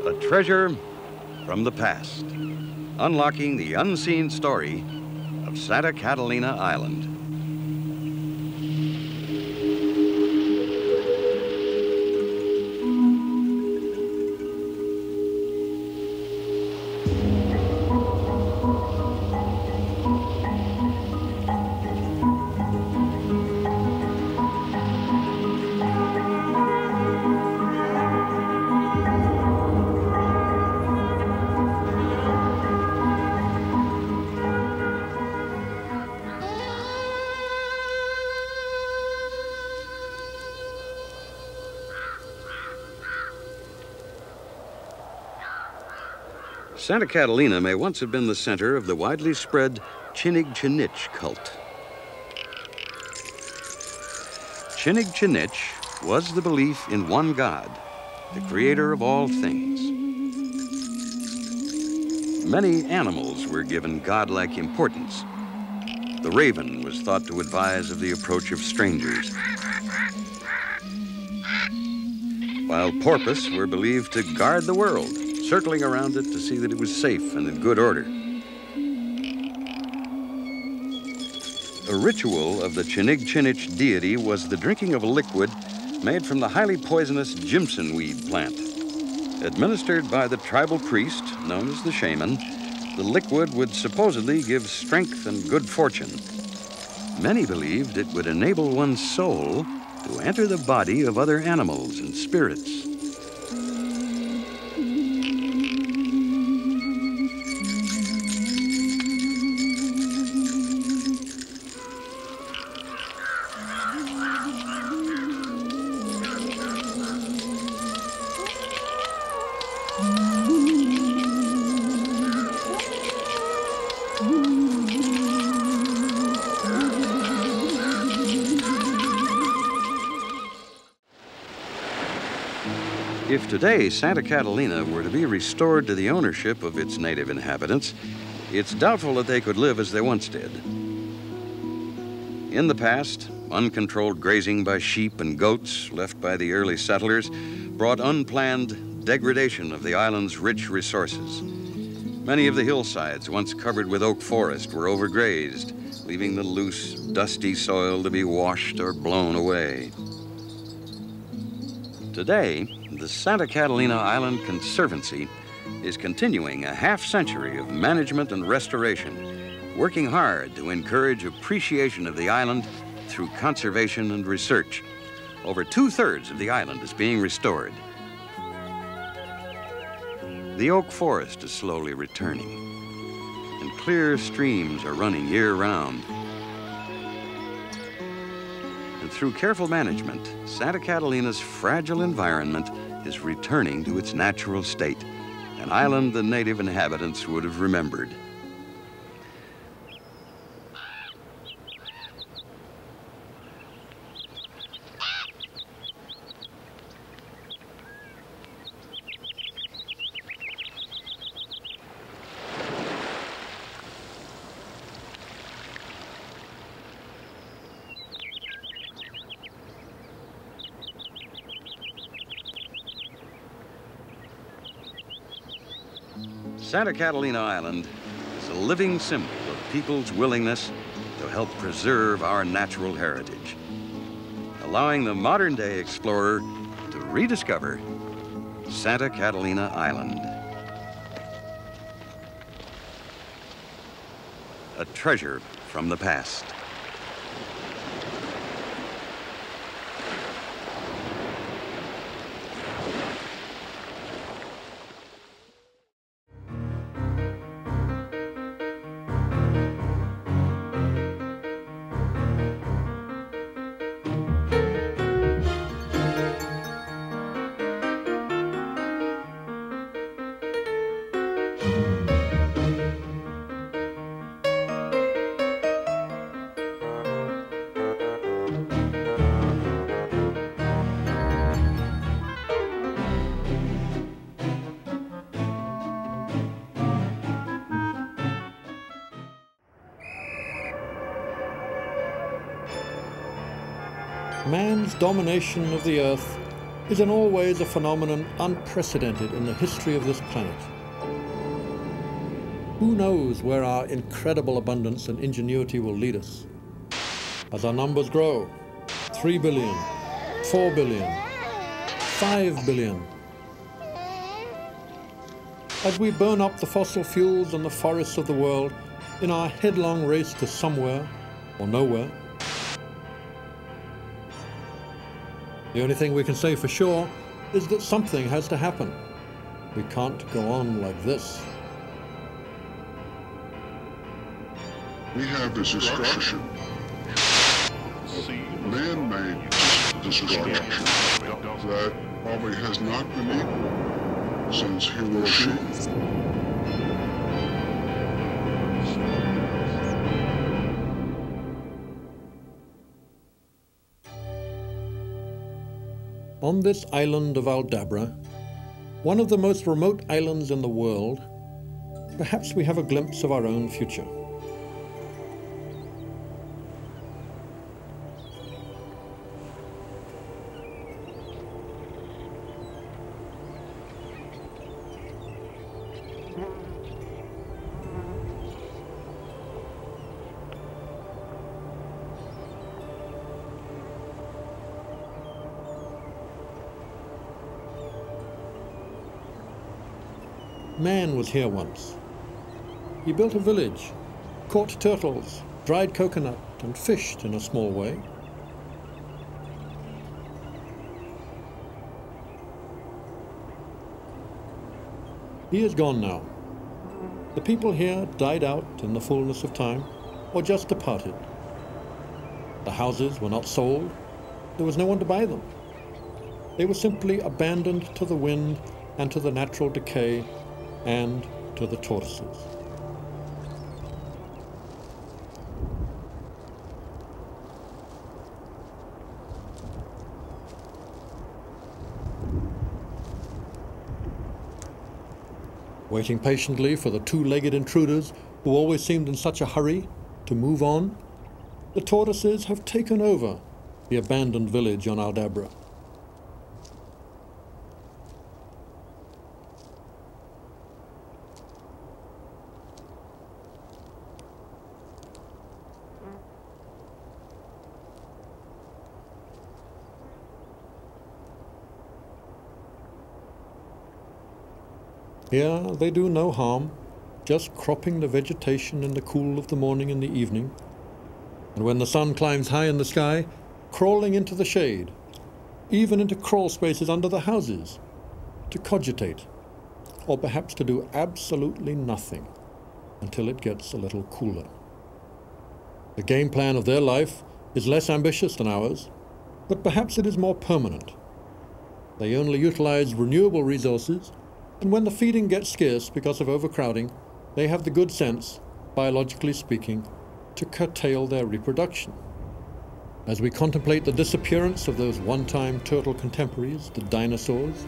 A treasure from the past, unlocking the unseen story of Santa Catalina Island. Santa Catalina may once have been the center of the widely spread Chinigchanich cult. Chinigchanich was the belief in one God, the creator of all things. Many animals were given godlike importance. The raven was thought to advise of the approach of strangers, while porpoise were believed to guard the world, circling around it to see that it was safe and in good order. A ritual of the Chinigchanich deity was the drinking of a liquid made from the highly poisonous Jimson weed plant. Administered by the tribal priest, known as the shaman, the liquid would supposedly give strength and good fortune. Many believed it would enable one's soul to enter the body of other animals and spirits. If today Santa Catalina were to be restored to the ownership of its native inhabitants, it's doubtful that they could live as they once did. In the past, uncontrolled grazing by sheep and goats left by the early settlers brought unplanned degradation of the island's rich resources. Many of the hillsides, once covered with oak forest, were overgrazed, leaving the loose, dusty soil to be washed or blown away. Today, the Santa Catalina Island Conservancy is continuing a half-century of management and restoration, working hard to encourage appreciation of the island through conservation and research. Over 2/3 of the island is being restored. The oak forest is slowly returning, and clear streams are running year-round. And through careful management, Santa Catalina's fragile environment is returning to its natural state, an island the native inhabitants would have remembered. Santa Catalina Island is a living symbol of people's willingness to help preserve our natural heritage, allowing the modern-day explorer to rediscover Santa Catalina Island. A treasure from the past. Man's domination of the earth is in all ways a phenomenon unprecedented in the history of this planet. Who knows where our incredible abundance and ingenuity will lead us? As our numbers grow, 3 billion, 4 billion, 5 billion. As we burn up the fossil fuels and the forests of the world in our headlong race to somewhere or nowhere. The only thing we can say for sure is that something has to happen. We can't go on like this. We have destruction, man-made destruction that probably has not been equal since Hiroshima. On this island of Aldabra, one of the most remote islands in the world, perhaps we have a glimpse of our own future. Man was here once. He built a village, caught turtles, dried coconut, and fished in a small way. He is gone now. The people here died out in the fullness of time, or just departed. The houses were not sold. There was no one to buy them. They were simply abandoned to the wind and to the natural decay and to the tortoises. Waiting patiently for the two-legged intruders who always seemed in such a hurry to move on, the tortoises have taken over the abandoned village on Aldabra. Here they do no harm, just cropping the vegetation in the cool of the morning and the evening, and when the sun climbs high in the sky, crawling into the shade, even into crawl spaces under the houses, to cogitate, or perhaps to do absolutely nothing until it gets a little cooler. The game plan of their life is less ambitious than ours, but perhaps it is more permanent. They only utilize renewable resources, and when the feeding gets scarce because of overcrowding, they have the good sense, biologically speaking, to curtail their reproduction. As we contemplate the disappearance of those one-time turtle contemporaries, the dinosaurs,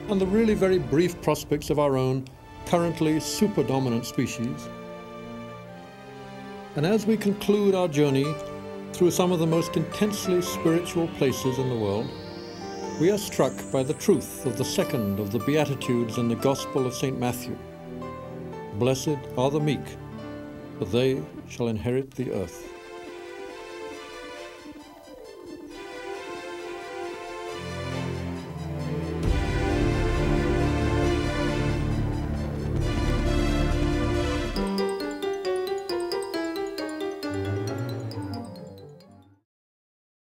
and the really very brief prospects of our own, currently super-dominant species, and as we conclude our journey through some of the most intensely spiritual places in the world, we are struck by the truth of the second of the Beatitudes in the Gospel of St. Matthew. Blessed are the meek, for they shall inherit the earth.